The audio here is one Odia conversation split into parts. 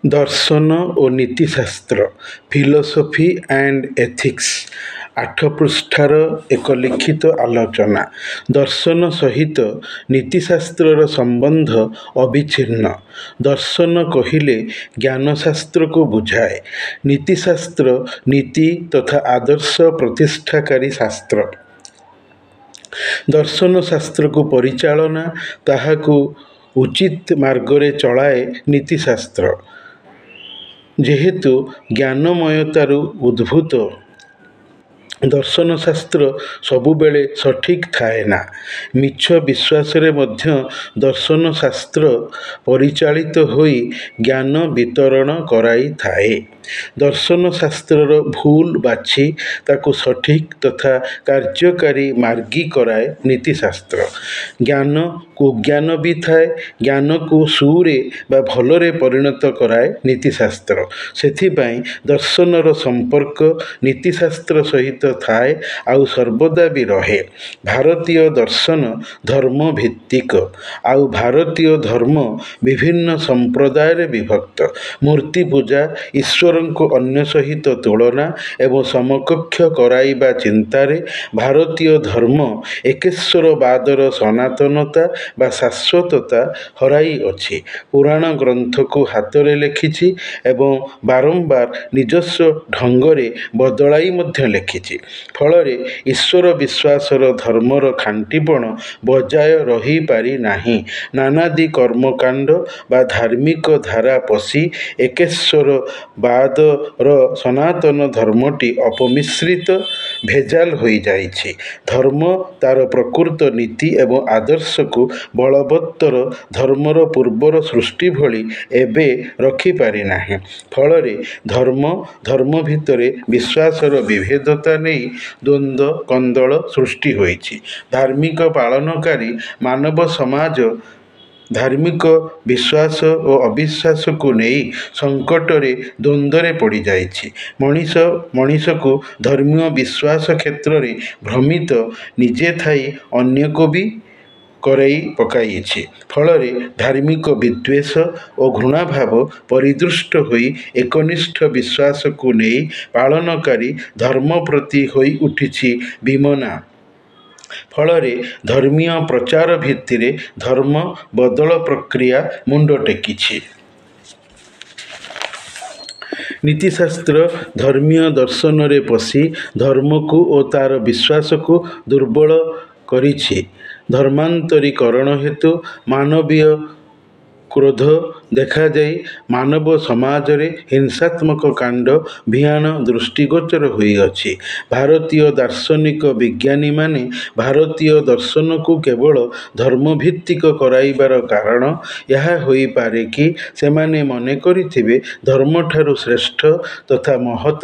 ଦର୍ଶନ ଓ ନୀତିଶାସ୍ତ୍ର ଫିଲୋସଫି ଆଣ୍ଡ ଏଥିକ୍ସ 8 ପୃଷ୍ଠାର ଏକ ଲିଖିତ ଆଲୋଚନା। ଦର୍ଶନ ସହିତ ନୀତିଶାସ୍ତ୍ରର ସମ୍ବନ୍ଧ ଅବିଚ୍ଛିନ୍ନ। ଦର୍ଶନ କହିଲେ ଜ୍ଞାନଶାସ୍ତ୍ରକୁ ବୁଝାଏ। ନୀତିଶାସ୍ତ୍ର ନୀତି ତଥା ଆଦର୍ଶ ପ୍ରତିଷ୍ଠାକାରୀ ଶାସ୍ତ୍ର। ଦର୍ଶନ ଶାସ୍ତ୍ରକୁ ପରିଚାଳନା, ତାହାକୁ ଉଚିତ ମାର୍ଗରେ ଚଳାଏ ନୀତିଶାସ୍ତ୍ର। ଯେହେତୁ ଜ୍ଞାନମୟତାରୁ ଉଦ୍ଭୂତ, ଦର୍ଶନଶାସ୍ତ୍ର ସବୁବେଳେ ସଠିକ୍ ଥାଏ ନା। ମିଛ ବିଶ୍ୱାସରେ ମଧ୍ୟ ଦର୍ଶନଶାସ୍ତ୍ର ପରିଚାଳିତ ହୋଇ ଜ୍ଞାନ ବିତରଣ କରାଇଥାଏ। ଦର୍ଶନଶାସ୍ତ୍ରର ଭୁଲ ବାଛି ତାକୁ ସଠିକ୍ ତଥା କାର୍ଯ୍ୟକାରୀ ମାର୍ଗୀ କରାଏ ନୀତିଶାସ୍ତ୍ର। ଜ୍ଞାନ କୁଜ୍ଞାନ ବି ଥାଏ। ଜ୍ଞାନକୁ ସୁରେ ବା ଭଲରେ ପରିଣତ କରାଏ ନୀତିଶାସ୍ତ୍ର। ସେଥିପାଇଁ ଦର୍ଶନର ସମ୍ପର୍କ ନୀତିଶାସ୍ତ୍ର ସହିତ ଥାଏ ଆଉ ସର୍ବଦା ବି ରହେ। ଭାରତୀୟ ଦର୍ଶନ ଧର୍ମଭିତ୍ତିକ। ଆଉ ଭାରତୀୟ ଧର୍ମ ବିଭିନ୍ନ ସମ୍ପ୍ରଦାୟରେ ବିଭକ୍ତ। ମୂର୍ତ୍ତି ପୂଜା, ଈଶ୍ୱରଙ୍କୁ ଅନ୍ୟ ସହିତ ତୁଳନା ଏବଂ ସମକକ୍ଷ କରାଇବା ଚିନ୍ତାରେ ଭାରତୀୟ ଧର୍ମ ଏକେଶ୍ୱରବାଦର ସନାତନତା ବା ଶାଶ୍ୱତତା ହରାଇଅଛି। ପୁରାଣ ଗ୍ରନ୍ଥକୁ ହାତରେ ଲେଖିଛି ଏବଂ ବାରମ୍ବାର ନିଜସ୍ୱ ଢଙ୍ଗରେ ବଦଳାଇ ମଧ୍ୟ ଲେଖିଛି। ଫଳରେ ଈଶ୍ୱର ବିଶ୍ୱାସର ଧର୍ମର ଖାଣ୍ଟିପଣ ବଜାୟ ରହିପାରିନାହିଁ। ନାନାଦି କର୍ମକାଣ୍ଡ ବା ଧାର୍ମିକ ଧାରା ପଶି ଏକେଶ୍ୱରବାଦର ସନାତନ ଧର୍ମଟି ଅପମିଶ୍ରିତ, ଭେଜାଲ ହୋଇଯାଇଛି। ଧର୍ମ ତାର ପ୍ରକୃତ ନୀତି ଏବଂ ଆଦର୍ଶକୁ ବଳବତ୍ତର ଧର୍ମର ପୂର୍ବର ସୃଷ୍ଟି ଭଳି ଏବେ ରଖିପାରିନାହିଁ। ଫଳରେ ଧର୍ମ ଭିତରେ ବିଶ୍ୱାସର ବିଭେଦତା ନେଇ ଦ୍ୱନ୍ଦ୍ୱ କନ୍ଦଳ ସୃଷ୍ଟି ହୋଇଛି। ଧାର୍ମିକ ପାଳନକାରୀ ମାନବ ସମାଜ ଧାର୍ମିକ ବିଶ୍ୱାସ ଓ ଅବିଶ୍ୱାସକୁ ନେଇ ସଙ୍କଟରେ ଦ୍ୱନ୍ଦ୍ୱରେ ପଡ଼ିଯାଇଛି। ମଣିଷକୁ ଧର୍ମୀୟ ବିଶ୍ୱାସ କ୍ଷେତ୍ରରେ ଭ୍ରମିତ ନିଜେ ଥାଇ ଅନ୍ୟକୁ ବି କରାଇ ପକାଇଛି। ଫଳରେ ଧାର୍ମିକ ବିଦ୍ୱେଷ ଓ ଘୃଣାଭାବ ପରିଦୃଷ୍ଟ ହୋଇ ଏକନିଷ୍ଠ ବିଶ୍ୱାସକୁ ନେଇ ପାଳନକାରୀ ଧର୍ମ ପ୍ରତି ହୋଇ ଉଠିଛି ବିମନା। ଫଳରେ ଧର୍ମୀୟ ପ୍ରଚାର ଭିତ୍ତିରେ ଧର୍ମ ବଦଳ ପ୍ରକ୍ରିୟା ମୁଣ୍ଡ ଟେକିଛି। ନୀତିଶାସ୍ତ୍ର ଧର୍ମୀୟ ଦର୍ଶନରେ ପଶି ଧର୍ମକୁ ଓ ତାର ବିଶ୍ୱାସକୁ ଦୁର୍ବଳ କରିଛି। ଧର୍ମାନ୍ତରୀକରଣ ହେତୁ ମାନବୀୟ କ୍ରୋଧ ଦେଖାଯାଇ ମାନବ ସମାଜରେ ହିଂସାତ୍ମକ କାଣ୍ଡ ଭିଆଣ ଦୃଷ୍ଟିଗୋଚର ହୋଇଅଛି। ଭାରତୀୟ ଦାର୍ଶନିକ ବିଜ୍ଞାନୀମାନେ ଭାରତୀୟ ଦର୍ଶନକୁ କେବଳ ଧର୍ମଭିତ୍ତିକ କରାଇବାର କାରଣ ଏହା ହୋଇପାରେ କି ସେମାନେ ମନେ କରିଥିବେ ଧର୍ମଠାରୁ ଶ୍ରେଷ୍ଠ ତଥା ମହତ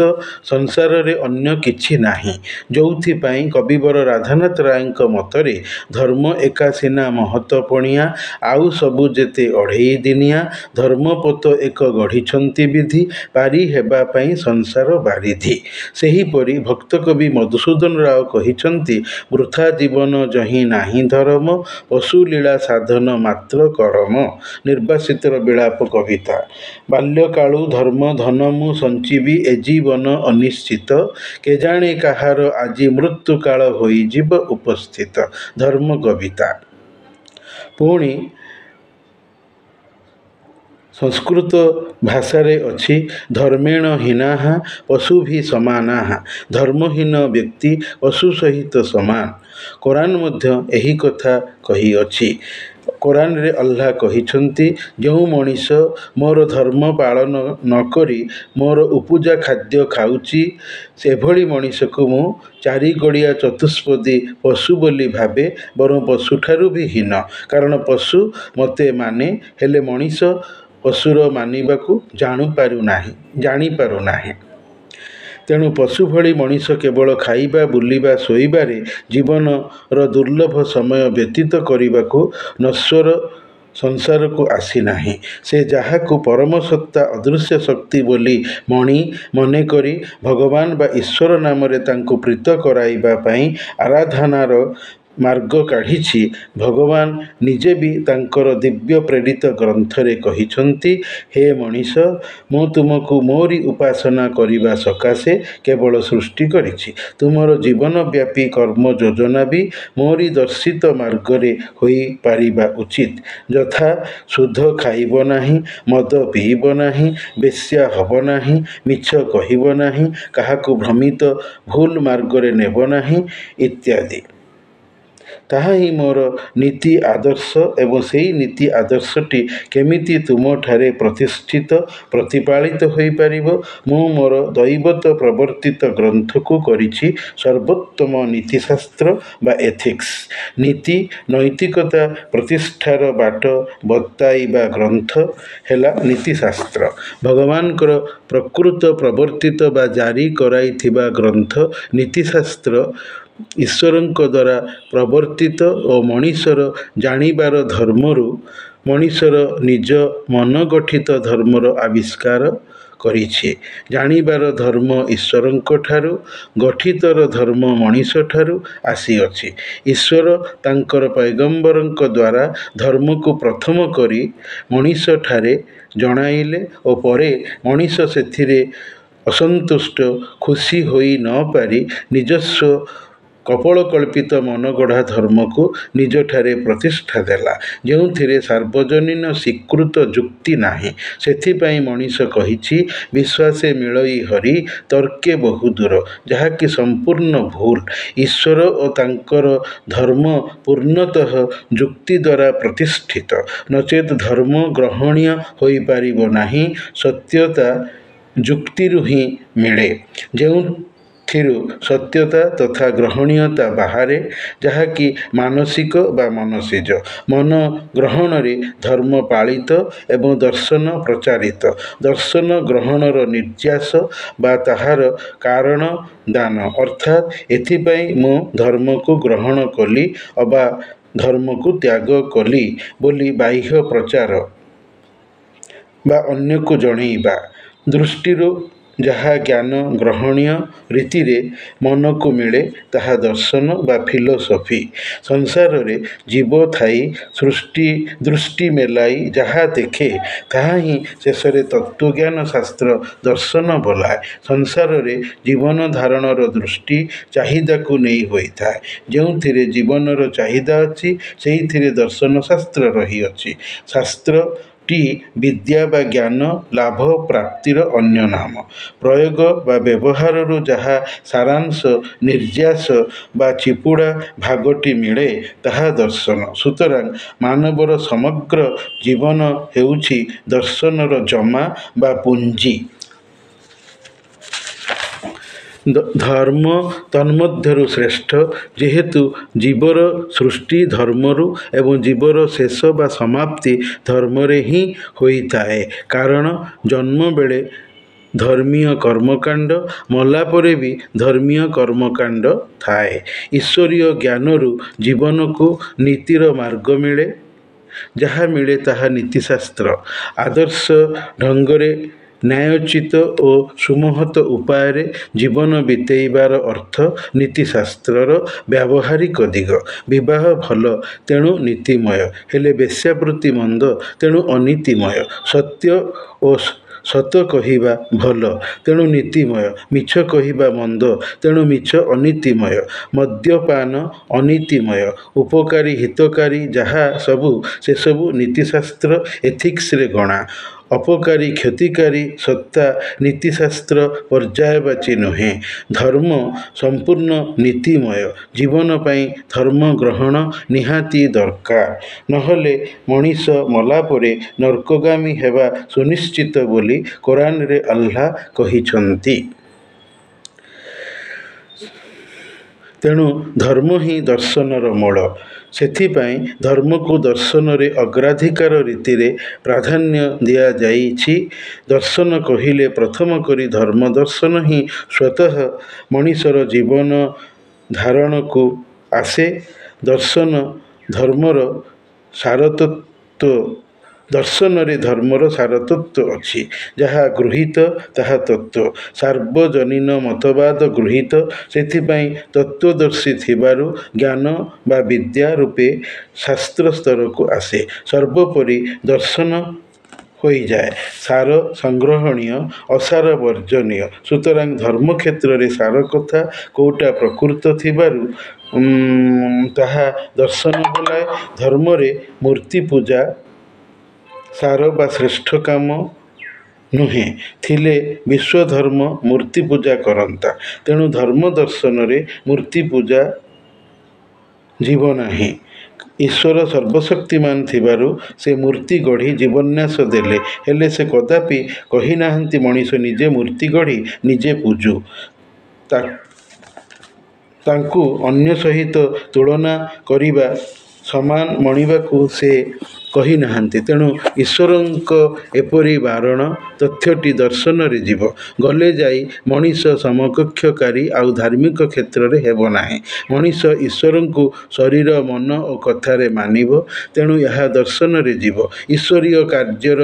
ସଂସାରରେ ଅନ୍ୟ କିଛି ନାହିଁ। ଯୋଉଥିପାଇଁ କବିବର ରାଧାନାଥ ରାୟଙ୍କ ମତରେ ଧର୍ମ ଏକା ସିନା ମହତପଣିଆ, ଆଉ ସବୁ ଯେତେ ଅଢ଼େଇ ଦିନିଆ। ଧର୍ମପୋତ ଏକ ଗଢ଼ିଛନ୍ତି ବିଧି, ପାରି ହେବା ପାଇଁ ସଂସାର ବାରିଧି। ସେହିପରି ଭକ୍ତକବି ମଧୁସୂଦନ ରାଓ କହିଛନ୍ତି, ବୃଥା ଜୀବନ ଯହିଁ ନାହିଁ ଧରମ, ପଶୁଲୀଳା ସାଧନ ମାତ୍ର କରମ। ନିର୍ବାସିତର ବିଳାପ କବିତା। ବାଲ୍ୟକାଳୁ ଧର୍ମ ଧନ ମୁଁ ସଞ୍ଚିବି ଏ ଜୀବନ ଅନିଶ୍ଚିତ, କେଜାଣେ କାହାର ଆଜି ମୃତ୍ୟୁକାଳ ହୋଇଯିବ ଉପସ୍ଥିତ। ଧର୍ମ କବିତା। ପୁଣି ସଂସ୍କୃତ ଭାଷାରେ ଅଛି, ଧର୍ମେଣ ହୀନାଃ ପଶୁଭିଃ ସମାନାଃ। ଧର୍ମହୀନ ବ୍ୟକ୍ତି ପଶୁ ସହିତ ସମାନ। କୋରାନ ମଧ୍ୟ ଏହି କଥା କହିଅଛି। କୋରାନରେ ଆଲ୍ଲାହ କହିଛନ୍ତି, ଯେଉଁ ମଣିଷ ମୋର ଧର୍ମ ପାଳନ ନ କରି ମୋର ଉପୂଜା ଖାଦ୍ୟ ଖାଉଛି, ସେଭଳି ମଣିଷକୁ ମୁଁ ଚାରିଗୋଡ଼ିଆ ଚତୁଷ୍ପଦୀ ପଶୁ ବୋଲି ଭାବେ, ବରଂ ପଶୁଠାରୁ ବି ହୀନ। କାରଣ ପଶୁ ମୋତେ ମାନେ, ହେଲେ ମଣିଷ ପଶୁର ମାନିବାକୁ ଜାଣିପାରୁନାହିଁ। ତେଣୁ ପଶୁ ଭଳି ମଣିଷ କେବଳ ଖାଇବା, ବୁଲିବା, ଶୋଇବାରେ ଜୀବନର ଦୁର୍ଲଭ ସମୟ ବ୍ୟତୀତ କରିବାକୁ ନଶ୍ୱର ସଂସାରକୁ ଆସିନାହିଁ। ସେ ଯାହାକୁ ପରମସତ୍ତା ଅଦୃଶ୍ୟ ଶକ୍ତି ବୋଲି ମନେକରି ଭଗବାନ ବା ଈଶ୍ୱର ନାମରେ ତାଙ୍କୁ ପ୍ରୀତ କରାଇବା ପାଇଁ ଆରାଧନାର ମାର୍ଗ କାଢ଼ିଛି। ଭଗବାନ ନିଜେ ବି ତାଙ୍କର ଦିବ୍ୟ ପ୍ରେରିତ ଗ୍ରନ୍ଥରେ କହିଛନ୍ତି, ହେ ମଣିଷ, ମୁଁ ତୁମକୁ ମୋରି ଉପାସନା କରିବା ସକାଶେ କେବଳ ସୃଷ୍ଟି କରିଛି। ତୁମର ଜୀବନବ୍ୟାପୀ କର୍ମ ଯୋଜନା ବି ମୋରି ଦର୍ଶିତ ମାର୍ଗରେ ହୋଇପାରିବା ଉଚିତ। ଯଥା ସୁଧ ଖାଇବ ନାହିଁ, ମଦ ପିଇବ ନାହିଁ, ବେଶ୍ୟା ହେବ ନାହିଁ, ମିଛ କହିବ ନାହିଁ, କାହାକୁ ଭ୍ରମିତ ଭୁଲ ମାର୍ଗରେ ନେବ ନାହିଁ ଇତ୍ୟାଦି। ତାହା ହିଁ ମୋର ନୀତି ଆଦର୍ଶ ଏବଂ ସେହି ନୀତି ଆଦର୍ଶଟି କେମିତି ତୁମଠାରେ ପ୍ରତିଷ୍ଠିତ ପ୍ରତିପାଳିତ ହୋଇପାରିବ, ମୁଁ ମୋର ଦୈବତ ପ୍ରବର୍ତ୍ତିତ ଗ୍ରନ୍ଥକୁ କରିଛି ସର୍ବୋତ୍ତମ ନୀତିଶାସ୍ତ୍ର ବା ଏଥିକ୍ସ। ନୀତି ନୈତିକତା ପ୍ରତିଷ୍ଠାର ବାଟ ବତାଇବା ଗ୍ରନ୍ଥ ହେଲା ନୀତିଶାସ୍ତ୍ର। ଭଗବାନଙ୍କର ପ୍ରକୃତ ପ୍ରବର୍ତ୍ତିତ ବା ଜାରି କରାଇଥିବା ଗ୍ରନ୍ଥ ନୀତିଶାସ୍ତ୍ର ଈଶ୍ୱରଙ୍କ ଦ୍ୱାରା ପ୍ରବର୍ତ୍ତିତ ଓ ମଣିଷର ଜାଣିବାର ଧର୍ମରୁ ମଣିଷର ନିଜ ମନଗଠିତ ଧର୍ମର ଆବିଷ୍କାର କରିଛି। ଜାଣିବାର ଧର୍ମ ଈଶ୍ୱରଙ୍କଠାରୁ, ଗଠିତର ଧର୍ମ ମଣିଷଠାରୁ ଆସିଅଛି। ଈଶ୍ୱର ତାଙ୍କର ପୈଗମ୍ବରଙ୍କ ଦ୍ୱାରା ଧର୍ମକୁ ପ୍ରଥମ କରି ମଣିଷଠାରେ ଜଣାଇଲେ ଓ ପରେ ମଣିଷ ସେଥିରେ ଅସନ୍ତୁଷ୍ଟ ଖୁସି ହୋଇ ନ ପାରି ନିଜସ୍ୱ କପୋଳକଳ୍ପିତ ମନଗଢ଼ା ଧର୍ମକୁ ନିଜଠାରେ ପ୍ରତିଷ୍ଠା ଦେଲା, ଯେଉଁଥିରେ ସାର୍ବଜନୀନ ସ୍ୱୀକୃତ ଯୁକ୍ତି ନାହିଁ। ସେଥିପାଇଁ ମଣିଷ କହିଛି, ବିଶ୍ୱାସେ ମିଳଇ ହରି ତର୍କେ ବହୁଦୂର, ଯାହାକି ସମ୍ପୂର୍ଣ୍ଣ ଭୁଲ। ଈଶ୍ୱର ଓ ତାଙ୍କର ଧର୍ମ ପୂର୍ଣ୍ଣତଃ ଯୁକ୍ତି ଦ୍ୱାରା ପ୍ରତିଷ୍ଠିତ, ନଚେତ୍ ଧର୍ମ ଗ୍ରହଣୀୟ ହୋଇପାରିବ ନାହିଁ। ସତ୍ୟତା ଯୁକ୍ତିରୁ ହିଁ ମିଳେ, ଯେଉଁଥିରୁ ସତ୍ୟତା ତଥା ଗ୍ରହଣୀୟତା ବାହାରେ, ଯାହାକି ମାନସିକ ବା ମନସିଜ। ମନ ଗ୍ରହଣରେ ଧର୍ମ ପାଳିତ ଏବଂ ଦର୍ଶନ ପ୍ରଚାରିତ। ଦର୍ଶନ ଗ୍ରହଣର ନିର୍ଯ୍ୟାସ ବା ତାହାର କାରଣ ଦାନ, ଅର୍ଥାତ୍ ଏଥିପାଇଁ ମୁଁ ଧର୍ମକୁ ଗ୍ରହଣ କଲି ଅବା ଧର୍ମକୁ ତ୍ୟାଗ କଲି ବୋଲି ବାହ୍ୟ ପ୍ରଚାର ବା ଅନ୍ୟକୁ ଜଣେଇବା ଦୃଷ୍ଟିରୁ ଯାହା ଜ୍ଞାନ ଗ୍ରହଣୀୟ ରୀତିରେ ମନକୁ ମିଳେ, ତାହା ଦର୍ଶନ ବା ଫିଲୋସଫି। ସଂସାରରେ ଜୀବ ଥାଇ ଦୃଷ୍ଟି ମେଲାଇ ଯାହା ଦେଖେ, ତାହା ହିଁ ଶେଷରେ ତତ୍ତ୍ୱଜ୍ଞାନ ଶାସ୍ତ୍ର ଦର୍ଶନ ବୋଲାଏ। ସଂସାରରେ ଜୀବନ ଧାରଣର ଦୃଷ୍ଟି ଚାହିଦାକୁ ନେଇ ହୋଇଥାଏ। ଯେଉଁଥିରେ ଜୀବନର ଚାହିଦା ଅଛି, ସେଇଥିରେ ଦର୍ଶନଶାସ୍ତ୍ର ରହିଅଛି। ଶାସ୍ତ୍ରଟି ବିଦ୍ୟା ବା ଜ୍ଞାନ ଲାଭ ପ୍ରାପ୍ତିର ଅନ୍ୟ ନାମ। ପ୍ରୟୋଗ ବା ବ୍ୟବହାରରୁ ଯାହା ସାରାଂଶ, ନିର୍ଯ୍ୟାସ ବା ଚିପୁଡ଼ା ଭାଗଟି ମିଳେ, ତାହା ଦର୍ଶନ। ସୁତରାଂ ମାନବର ସମଗ୍ର ଜୀବନ ହେଉଛି ଦର୍ଶନର ଜମା ବା ପୁଞ୍ଜି। ଧର୍ମ ତନ୍ମଧ୍ୟରୁ ଶ୍ରେଷ୍ଠ, ଯେହେତୁ ଜୀବର ସୃଷ୍ଟି ଧର୍ମରୁ ଏବଂ ଜୀବର ଶେଷ ବା ସମାପ୍ତି ଧର୍ମରେ ହିଁ ହୋଇଥାଏ। କାରଣ ଜନ୍ମବେଳେ ଧର୍ମୀୟ କର୍ମକାଣ୍ଡ, ମଲା ପରେ ବି ଧର୍ମୀୟ କର୍ମକାଣ୍ଡ ଥାଏ। ଈଶ୍ୱରୀୟ ଜ୍ଞାନରୁ ଜୀବନକୁ ନୀତିର ମାର୍ଗ ମିଳେ। ଯାହା ମିଳେ ତାହା ନୀତିଶାସ୍ତ୍ର। ଆଦର୍ଶ ଢଙ୍ଗରେ ନ୍ୟାୟୋଚିତ ଓ ସୁମହତ ଉପାୟରେ ଜୀବନ ବିତେଇବାର ଅର୍ଥ ନୀତିଶାସ୍ତ୍ରର ବ୍ୟାବହାରିକ ଦିଗ। ବିବାହ ଭଲ, ତେଣୁ ନୀତିମୟ, ହେଲେ ବେଶ୍ୟାବୃତ୍ତି ମନ୍ଦ, ତେଣୁ ଅନୀତିମୟ। ସତ୍ୟ ଓ ସତ କହିବା ଭଲ, ତେଣୁ ନୀତିମୟ। ମିଛ କହିବା ମନ୍ଦ, ତେଣୁ ମିଛ ଅନୀତିମୟ। ମଦ୍ୟପାନ ଅନୀତିମୟ। ଉପକାରୀ ହିତକାରୀ ଯାହା ସବୁ, ସେସବୁ ନୀତିଶାସ୍ତ୍ର ଏଥିକ୍ସରେ ଗଣା। ଅପକାରୀ କ୍ଷତିକାରୀ ସତ୍ତା ନୀତିଶାସ୍ତ୍ର ପର୍ଯ୍ୟାୟବାଚୀ ନୁହେଁ। ଧର୍ମ ସମ୍ପୂର୍ଣ୍ଣ ନୀତିମୟ। ଜୀବନ ପାଇଁ ଧର୍ମ ଗ୍ରହଣ ନିହାତି ଦରକାର, ନହେଲେ ମଣିଷ ମଲାପରେ ନର୍କଗାମୀ ହେବା ସୁନିଶ୍ଚିତ ବୋଲି କୋରାନରେ ଆଲ୍ଲାହ କହିଛନ୍ତି। ତେଣୁ ଧର୍ମ ହିଁ ଦର୍ଶନର ମୂଳ। ସେଥିପାଇଁ ଧର୍ମକୁ ଦର୍ଶନରେ ଅଗ୍ରାଧିକାର ରୀତିରେ ପ୍ରାଧାନ୍ୟ ଦିଆଯାଇଛି। ଦର୍ଶନ କହିଲେ ପ୍ରଥମ କରି ଧର୍ମ ଦର୍ଶନ ହିଁ ସ୍ୱତଃ ମଣିଷର ଜୀବନ ଧାରଣକୁ ଆସେ। ଦର୍ଶନ ଧର୍ମର ସାରତତ୍ତ୍ୱ ଦର୍ଶନରେ ଧର୍ମର ସାରତତ୍ତ୍ୱ ଅଛି। ଯାହା ଗୃହୀତ ତାହା ତତ୍ତ୍ୱ। ସାର୍ବଜନୀନ ମତବାଦ ଗୃହୀତ, ସେଥିପାଇଁ ତତ୍ତ୍ୱଦର୍ଶୀ ଥିବାରୁ ଜ୍ଞାନ ବା ବିଦ୍ୟା ରୂପେ ଶାସ୍ତ୍ର ସ୍ତରକୁ ଆସେ। ସର୍ବୋପରି ଦର୍ଶନ ହୋଇଯାଏ ସାର ସଂଗ୍ରହଣୀୟ, ଅସାର ବର୍ଜନୀୟ। ସୁତରାଂ ଧର୍ମକ୍ଷେତ୍ରରେ ସାର କଥା କୋଉଟା ପ୍ରକୃତ ଥିବାରୁ ତାହା ଦର୍ଶନ ବୋଲାଏ। ଧର୍ମରେ ମୂର୍ତ୍ତି ପୂଜା ସାର ବା ଶ୍ରେଷ୍ଠ କାମ ନୁହେଁ। ଥିଲେ ବିଶ୍ୱଧର୍ମ ମୂର୍ତ୍ତି ପୂଜା କରନ୍ତା। ତେଣୁ ଧର୍ମ ଦର୍ଶନରେ ମୂର୍ତ୍ତି ପୂଜା ଯିବ ନାହିଁ। ଈଶ୍ୱର ସର୍ବଶକ୍ତିମାନ ଥିବାରୁ ସେ ମୂର୍ତ୍ତି ଗଢ଼ି ଜୀବନ୍ୟାସ ଦେଲେ। ହେଲେ ସେ କଦାପି କହିନାହାନ୍ତି ମଣିଷ ନିଜେ ମୂର୍ତ୍ତି ଗଢ଼ି ନିଜେ ପୂଜୁ। ତାଙ୍କୁ ଅନ୍ୟ ସହିତ ତୁଳନା କରିବା, ସମାନ ମଣିବାକୁ ସେ କହିନାହାନ୍ତି। ତେଣୁ ଈଶ୍ୱରଙ୍କ ଏପରି ବାରଣ। ତଥ୍ୟଟି ଦର୍ଶନରେ ଯିବ। ଗଲେ ଯାଇ ମଣିଷ ସମକକ୍ଷକାରୀ ଆଉ ଧାର୍ମିକ କ୍ଷେତ୍ରରେ ହେବ ନାହିଁ। ମଣିଷ ଈଶ୍ୱରଙ୍କୁ ଶରୀର, ମନ ଓ କଥାରେ ମାନିବ। ତେଣୁ ଏହା ଦର୍ଶନରେ ଯିବ। ଈଶ୍ୱରୀୟ କାର୍ଯ୍ୟର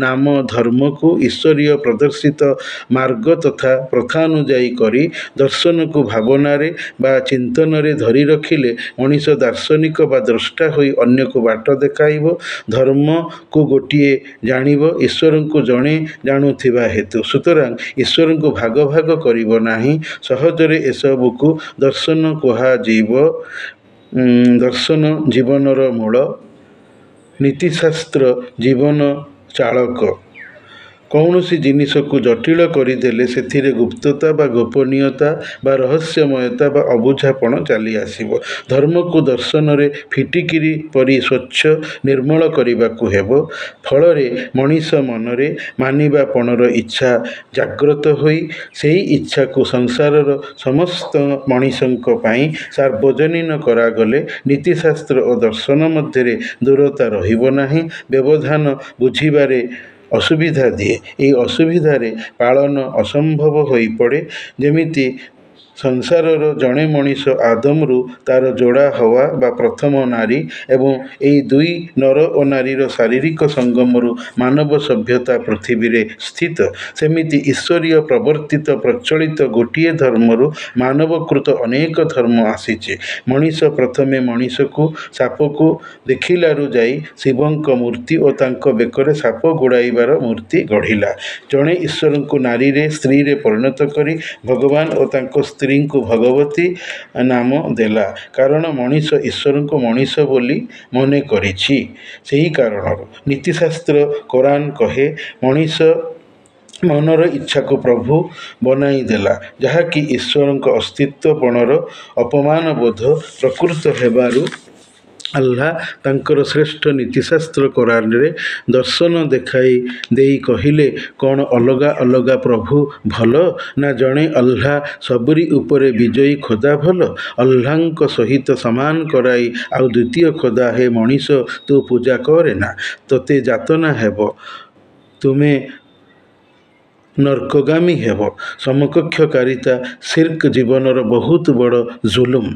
ନାମ ଧର୍ମକୁ ଈଶ୍ୱରୀୟ ପ୍ରଦର୍ଶିତ ମାର୍ଗ ତଥା ପ୍ରଥାନୁଯାୟୀ କରି ଦର୍ଶନକୁ ଭାବନାରେ ବା ଚିନ୍ତନରେ ଧରି ରଖିଲେ ମଣିଷ ଦାର୍ଶନିକ ବା ଦ୍ରଷ୍ଟା ହୋଇ ଅନ୍ୟକୁ ବାଟ ଦେଖାଇବ। ଧର୍ମକୁ ଗୋଟିଏ ଜାଣିବ ଈଶ୍ୱରଙ୍କୁ ଜଣେ ଜାଣୁଥିବା ହେତୁ। ସୁତରାଂ ଈଶ୍ୱରଙ୍କୁ ଭାଗ ଭାଗ କରିବ ନାହିଁ। ସହଜରେ ଏସବୁକୁ ଦର୍ଶନ କୁହାଯିବ। ଦର୍ଶନ ଜୀବନର ମୂଳ। ନୀତିଶାସ୍ତ୍ର ଜୀବନ ଚାଳକ। କୌଣସି ଜିନିଷକୁ ଜଟିଳ କରିଦେଲେ ସେଥିରେ ଗୁପ୍ତତା ବା ଗୋପନୀୟତା ବା ରହସ୍ୟମୟତା ବା ଅବୁଝାପଣ ଚାଲି ଆସିବ। ଧର୍ମକୁ ଦର୍ଶନରେ ଫିଟିକିରି ପରି ସ୍ୱଚ୍ଛ ନିର୍ମଳ କରିବାକୁ ହେବ। ଫଳରେ ମଣିଷ ମନରେ ମାନିବାପଣର ଇଚ୍ଛା ଜାଗ୍ରତ ହୋଇ ସେହି ଇଚ୍ଛାକୁ ସଂସାରର ସମସ୍ତ ମଣିଷଙ୍କ ପାଇଁ ସାର୍ବଜନୀନ କରାଗଲେ ନୀତିଶାସ୍ତ୍ର ଓ ଦର୍ଶନ ମଧ୍ୟରେ ଦୂରତା ରହିବ ନାହିଁ। ବ୍ୟବଧାନ ବୁଝିବାରେ ଅସୁବିଧା ଦିଏ। ଏହି ଅସୁବିଧାରେ ପାଳନ ଅସମ୍ଭବ ହୋଇପଡ଼େ। ଯେମିତି ସଂସାରର ଜଣେ ମଣିଷ ଆଦମରୁ ତାର ଯୋଡ଼ା ହୱା ବା ପ୍ରଥମ ନାରୀ ଏବଂ ଏହି ଦୁଇ ନର ଓ ନାରୀର ଶାରୀରିକ ସଙ୍ଗମରୁ ମାନବ ସଭ୍ୟତା ପୃଥିବୀରେ ସ୍ଥିତ। ସେମିତି ଈଶ୍ୱରୀୟ ପ୍ରବର୍ତ୍ତିତ ପ୍ରଚଳିତ ଗୋଟିଏ ଧର୍ମରୁ ମାନବକୃତ ଅନେକ ଧର୍ମ ଆସିଛି। ମଣିଷ ପ୍ରଥମେ ମଣିଷକୁ ସାପକୁ ଦେଖିଲାରୁ ଯାଇ ଶିବଙ୍କ ମୂର୍ତ୍ତି ଓ ତାଙ୍କ ବେକରେ ସାପ ଗୁଡ଼ାଇବାର ମୂର୍ତ୍ତି ଗଢ଼ିଲା। ଜଣେ ଈଶ୍ୱରଙ୍କୁ ନାରୀରେ ସ୍ତ୍ରୀରେ ପରିଣତ କରି ଭଗବାନ ଓ ତାଙ୍କ ସ୍ତ୍ରୀଙ୍କୁ ଭଗବତୀ ନାମ ଦେଲା। କାରଣ ମଣିଷ ଈଶ୍ୱରଙ୍କୁ ମଣିଷ ବୋଲି ମନେ କରିଛି। ସେହି କାରଣରୁ ନୀତିଶାସ୍ତ୍ର କୋରାନ କହେ ମଣିଷ ମନର ଇଚ୍ଛାକୁ ପ୍ରଭୁ ବନାଇ ଦେଲା, ଯାହାକି ଈଶ୍ୱରଙ୍କ ଅସ୍ତିତ୍ୱପଣର ଅପମାନବୋଧ ପ୍ରକୃତ ହେବାରୁ ଆଲ୍ଲାହ ତାଙ୍କର ଶ୍ରେଷ୍ଠ ନୀତିଶାସ୍ତ୍ର କୋରାନରେ ଦର୍ଶନ ଦେଖାଇ ଦେଇ କହିଲେ, କ'ଣ ଅଲଗା ଅଲଗା ପ୍ରଭୁ ଭଲ? ନା ଜଣେ ଆଲ୍ଲାହ ସବୁରି ଉପରେ ବିଜୟୀ ଖୋଦା ଭଲ? ଆଲ୍ଲାହଙ୍କ ସହିତ ସମାନ କରାଇ ଆଉ ଦ୍ୱିତୀୟ ଖୋଦା, ହେ ମଣିଷ ତୁ ପୂଜା କରେନା, ତୋତେ ଯାତନା ହେବ, ତୁମେ ନର୍କଗାମୀ ହେବ। ସମକକ୍ଷକାରିତା ଶିର୍କ ଜୀବନର ବହୁତ ବଡ଼ ଜୁଲୁମ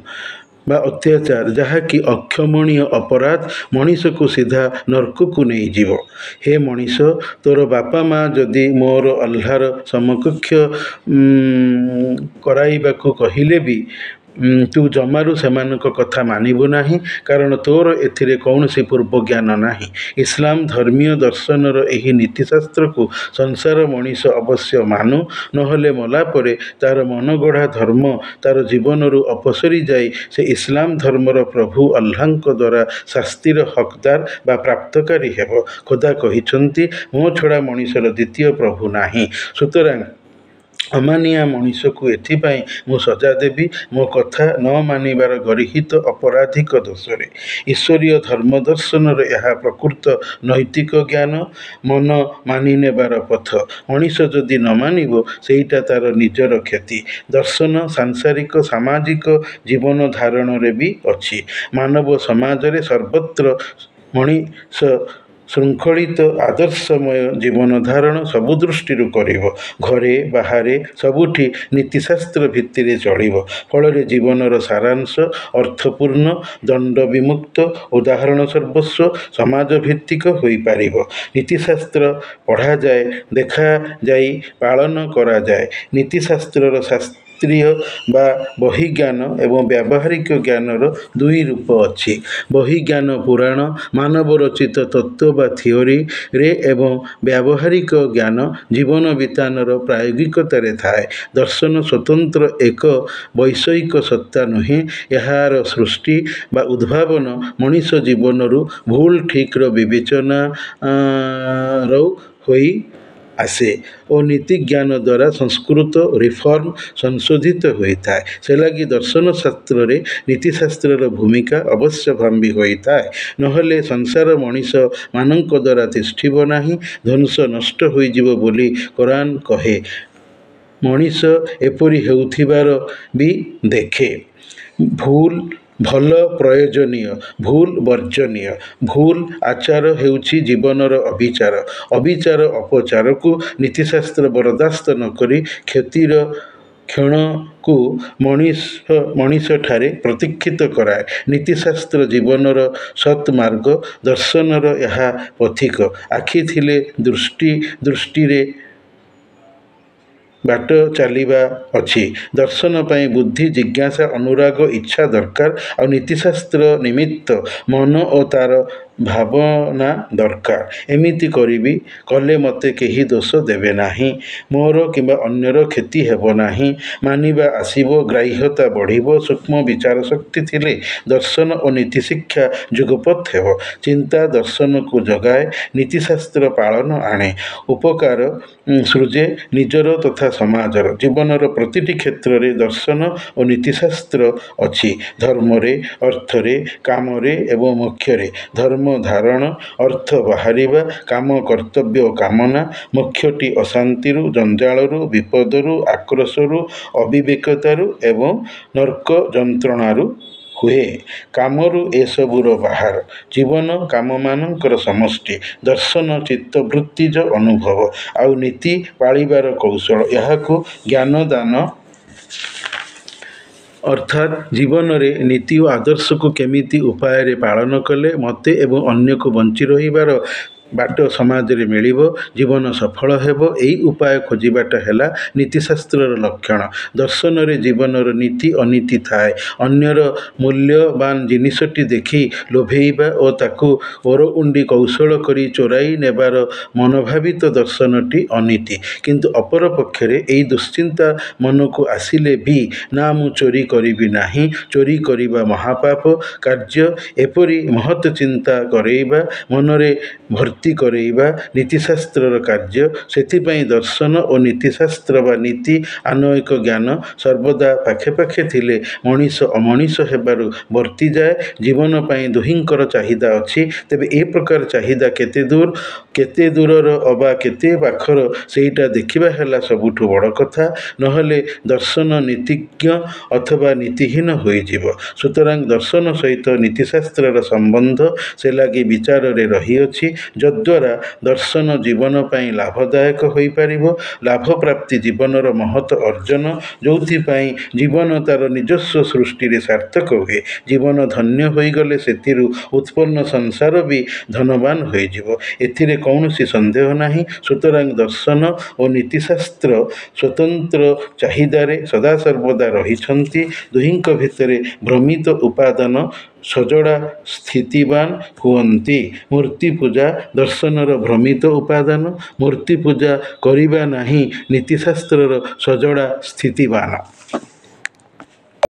ବା ଅତ୍ୟାଚାର, ଯାହାକି ଅକ୍ଷମଣୀୟ ଅପରାଧ ମଣିଷକୁ ସିଧା ନର୍କକୁ ନେଇଯିବ। ହେ ମଣିଷ, ତୋର ବାପା ମା ଯଦି ମୋର ଆଲ୍ଲାହର ସମକକ୍ଷ କରାଇବାକୁ କହିଲେ ବି ତୁ ଜମାରୁ ସେମାନଙ୍କ କଥା ମାନିବୁ ନାହିଁ, କାରଣ ତୋର ଏଥିରେ କୌଣସି ପୂର୍ବ ଜ୍ଞାନ ନାହିଁ। ଇସଲାମ ଧର୍ମୀୟ ଦର୍ଶନର ଏହି ନୀତିଶାସ୍ତ୍ରକୁ ସଂସାର ମଣିଷ ଅବଶ୍ୟ ମାନୁ, ନହେଲେ ମଲାପରେ ତାର ମନଗଢ଼ା ଧର୍ମ ତାର ଜୀବନରୁ ଅପସରି ଯାଇ ସେ ଇସଲାମ ଧର୍ମର ପ୍ରଭୁ ଆଲ୍ଲାହଙ୍କ ଦ୍ୱାରା ଶାସ୍ତିର ହକଦାର ବା ପ୍ରାପ୍ତକାରୀ ହେବ। ଖୋଦା କହିଛନ୍ତି, ମୋ ଛଡ଼ା ମଣିଷର ଦ୍ୱିତୀୟ ପ୍ରଭୁ ନାହିଁ। ସୁତରାଂ ଅମାନିଆ ମଣିଷକୁ ଏଥିପାଇଁ ମୁଁ ସଜା ଦେବି, ମୋ କଥା ନ ମାନିବାର ଗର୍ହିତ ଅପରାଧିକ ଦୋଷରେ। ଈଶ୍ୱରୀୟ ଧର୍ମଦର୍ଶନର ଏହା ପ୍ରକୃତ ନୈତିକ ଜ୍ଞାନ, ମନ ମାନିନେବାର ପଥ। ମଣିଷ ଯଦି ନ ମାନିବ ସେଇଟା ତାର ନିଜର କ୍ଷତି। ଦର୍ଶନ ସାଂସାରିକ ସାମାଜିକ ଜୀବନ ଧାରଣରେ ବି ଅଛି। ମାନବ ସମାଜରେ ସର୍ବତ୍ର ମଣିଷ ଶୃଙ୍ଖଳିତ ଆଦର୍ଶମୟ ଜୀବନ ଧାରଣ ସବୁ ଦୃଷ୍ଟିରୁ କରିବ। ଘରେ ବାହାରେ ସବୁଠି ନୀତିଶାସ୍ତ୍ର ଭିତ୍ତିରେ ଚଳିବ। ଫଳରେ ଜୀବନର ସାରାଂଶ ଅର୍ଥପୂର୍ଣ୍ଣ, ଦଣ୍ଡ ବିମୁକ୍ତ, ଉଦାହରଣ ସର୍ବସ୍ୱ, ସମାଜ ଭିତ୍ତିକ ହୋଇପାରିବ। ନୀତିଶାସ୍ତ୍ର ପଢ଼ାଯାଏ, ଦେଖାଯାଇ ପାଳନ କରାଯାଏ। ନୀତିଶାସ୍ତ୍ରର ଶାସ୍ତ୍ରୀୟ ବା ବହିଜ୍ଞାନ ଏବଂ ବ୍ୟାବହାରିକ ଜ୍ଞାନର ଦୁଇ ରୂପ ଅଛି। ବହିଜ୍ଞାନ ପୁରାଣ, ମାନବରଚିତ ତତ୍ତ୍ୱ ବା ଥିଓରିରେ ଏବଂ ବ୍ୟାବହାରିକ ଜ୍ଞାନ ଜୀବନ ବିତାନର ପ୍ରାୟୋଗିକତାରେ ଥାଏ। ଦର୍ଶନ ସ୍ୱତନ୍ତ୍ର ଏକ ବୈଷୟିକ ସତ୍ତା ନୁହେଁ। ଏହାର ସୃଷ୍ଟି ବା ଉଦ୍ଭାବନ ମଣିଷ ଜୀବନରୁ ଭୁଲ ଠିକ୍ର ବିବେଚନାରୁ ହୋଇ ଆସେ ଓ ନୀତିଜ୍ଞାନ ଦ୍ୱାରା ସଂସ୍କୃତ ରିଫର୍ମ ସଂଶୋଧିତ ହୋଇଥାଏ। ସେଲାଗି ଦର୍ଶନଶାସ୍ତ୍ରରେ ନୀତିଶାସ୍ତ୍ରର ଭୂମିକା ଅବଶ୍ୟମ୍ଭାବୀ ହୋଇଥାଏ। ନହେଲେ ସଂସାର ମଣିଷମାନଙ୍କ ଦ୍ୱାରା ତିଷ୍ଠିବ ନାହିଁ, ଧ୍ୱଂସ ନଷ୍ଟ ହୋଇଯିବ ବୋଲି କୋରାନ କହେ। ମଣିଷ ଏପରି ହେଉଥିବାର ବି ଦେଖେ। ଭଲ ପ୍ରୟୋଜନୀୟ, ଭୁଲ ବର୍ଜନୀୟ। ଭୁଲ ଆଚାର ହେଉଛି ଜୀବନର ଅବିଚାର। ଅବିଚାର ଅପଚାରକୁ ନୀତିଶାସ୍ତ୍ର ବରଦାସ୍ତ ନ କରି କ୍ଷଣକୁ ମଣିଷଠାରେ ପ୍ରତିଷ୍ଠିତ କରାଏ। ନୀତିଶାସ୍ତ୍ର ଜୀବନର ସତ୍ମାର୍ଗ, ଦର୍ଶନର ଏହା ପଥିକ। ଆଖି ଥିଲେ ଦୃଷ୍ଟିରେ ବାଟ ଚାଲିବା ଅଛି। ଦର୍ଶନ ପାଇଁ ବୁଦ୍ଧି, ଜିଜ୍ଞାସା, ଅନୁରାଗ, ଇଚ୍ଛା ଦରକାର। ଆଉ ନୀତିଶାସ୍ତ୍ର ନିମିତ୍ତ ମନ ଓ ତା'ର ଭାବନା ଦରକାର। ଏମିତି କରିବି କଲେ ମୋତେ କେହି ଦୋଷ ଦେବେ ନାହିଁ, ମୋର କିମ୍ବା ଅନ୍ୟର କ୍ଷତି ହେବ ନାହିଁ। ମାନିବା ଆସିବ, ଗ୍ରାହ୍ୟତା ବଢ଼ିବ। ସୂକ୍ଷ୍ମ ବିଚାରଶକ୍ତି ଥିଲେ ଦର୍ଶନ ଓ ନୀତିଶିକ୍ଷା ଯୁଗପତ୍ ହେବ। ଚିନ୍ତା ଦର୍ଶନକୁ ଜଗାଏ, ନୀତିଶାସ୍ତ୍ର ପାଳନ ଆଣେ। ଉପକାର ସୃଜେ ନିଜର ତଥା ସମାଜର। ଜୀବନର ପ୍ରତିଟି କ୍ଷେତ୍ରରେ ଦର୍ଶନ ଓ ନୀତିଶାସ୍ତ୍ର ଅଛି। ଧର୍ମରେ, ଅର୍ଥରେ, କାମରେ ଏବଂ ମୋକ୍ଷରେ। ଧର୍ମ ଧାରଣ, ଅର୍ଥ ବାହାରିବା, କାମ କର୍ତ୍ତବ୍ୟ ଓ କାମନା। ମୋକ୍ଷଟି ଅଶାନ୍ତିରୁ, ଜଞ୍ଜାଳରୁ, ବିପଦରୁ, ଆକ୍ରୋଶରୁ, ଅବିବେକତାରୁ ଏବଂ ନର୍କ ଯନ୍ତ୍ରଣାରୁ ହୁଏ। କାମରୁ ଏସବୁର ବାହାର। ଜୀବନ କାମମାନଙ୍କର ସମଷ୍ଟି। ଦର୍ଶନ ଚିତ୍ତବୃତ୍ତିଜ ଅନୁଭବ, ଆଉ ନୀତି ପାଳିବାର କୌଶଳ। ଏହାକୁ ଜ୍ଞାନଦାନ ଅର୍ଥାତ୍ ଜୀବନରେ ନୀତି ଓ ଆଦର୍ଶକୁ କେମିତି ଉପାୟରେ ପାଳନ କଲେ ମୋତେ ଏବଂ ଅନ୍ୟକୁ ବଞ୍ଚି ରହିବାର ବାଟ ସମାଜରେ ମିଳିବ, ଜୀବନ ସଫଳ ହେବ, ଏହି ଉପାୟ ଖୋଜିବାଟା ହେଲା ନୀତିଶାସ୍ତ୍ରର ଲକ୍ଷଣ। ଦର୍ଶନରେ ଜୀବନର ନୀତି ଅନୀତି ଥାଏ। ଅନ୍ୟର ମୂଲ୍ୟବାନ ଜିନିଷଟି ଦେଖି ଲୋଭେଇବା ଓ ତାକୁ ଓରଉଣ୍ଡି କୌଶଳ କରି ଚୋରାଇ ନେବାର ମନୋଭାବିତ ଦର୍ଶନଟି ଅନୀତି। କିନ୍ତୁ ଅପରପକ୍ଷରେ ଏହି ଦୁଶ୍ଚିନ୍ତା ମନକୁ ଆସିଲେ ବି, ନା ମୁଁ ଚୋରି କରିବି ନାହିଁ, ଚୋରି କରିବା ମହାପାପ କାର୍ଯ୍ୟ, ଏପରି ମହତ୍ ଚିନ୍ତା କରେଇବା, ମନରେ ଭର୍ତ୍ତି କରେଇବା ନୀତିଶାସ୍ତ୍ରର କାର୍ଯ୍ୟ। ସେଥିପାଇଁ ଦର୍ଶନ ଓ ନୀତିଶାସ୍ତ୍ର ବା ନୀତି ଆନୟିକ ଜ୍ଞାନ ସର୍ବଦା ପାଖେ ପାଖେ ଥିଲେ ମଣିଷ ଅମଣିଷ ହେବାରୁ ବର୍ତ୍ତିଯାଏ। ଜୀବନ ପାଇଁ ଦୁହିଁଙ୍କର ଚାହିଦା ଅଛି। ତେବେ ଏ ପ୍ରକାର ଚାହିଦା କେତେ ଦୂରର ଅବା କେତେ ପାଖର ସେଇଟା ଦେଖିବା ହେଲା ସବୁଠୁ ବଡ଼ କଥା। ନହେଲେ ଦର୍ଶନ ନୀତିଜ୍ଞ ଅଥବା ନୀତିହୀନ ହୋଇଯିବ। ସୁତରାଂ ଦର୍ଶନ ସହିତ ନୀତିଶାସ୍ତ୍ରର ସମ୍ବନ୍ଧ ସେଲାଗି ବିଚାରରେ ରହିଅଛି, ଯଦ୍ୱାରା ଦର୍ଶନ ଜୀବନ ପାଇଁ ଲାଭଦାୟକ ହୋଇପାରିବ। ଲାଭପ୍ରାପ୍ତି ଜୀବନର ମହତ୍ ଅର୍ଜନ, ଯୋଉଥିପାଇଁ ଜୀବନ ତା'ର ନିଜସ୍ୱ ସୃଷ୍ଟିରେ ସାର୍ଥକ ହୁଏ। ଜୀବନ ଧନ୍ୟ ହୋଇଗଲେ ସେଥିରୁ ଉତ୍ପନ୍ନ ସଂସାର ବି ଧନବାନ ହୋଇଯିବ, ଏଥିରେ କୌଣସି ସନ୍ଦେହ ନାହିଁ। ସୁତରାଂ ଦର୍ଶନ ଓ ନୀତିଶାସ୍ତ୍ର ସ୍ୱତନ୍ତ୍ର ଚାହିଦାରେ ସଦାସର୍ବଦା ରହିଛନ୍ତି। ଦୁହିଁଙ୍କ ଭିତରେ ଭ୍ରମିତ ଉପାଦାନ ସଜଡ଼ା ସ୍ଥିତିବାନ ହୁଅନ୍ତି। ମୂର୍ତ୍ତିପୂଜା ଦର୍ଶନର ଭ୍ରମିତ ଉପାଦାନ। ମୂର୍ତ୍ତିପୂଜା କରିବା ନାହିଁ ନୀତିଶାସ୍ତ୍ରର ସଜଡ଼ା ସ୍ଥିତିବାନ।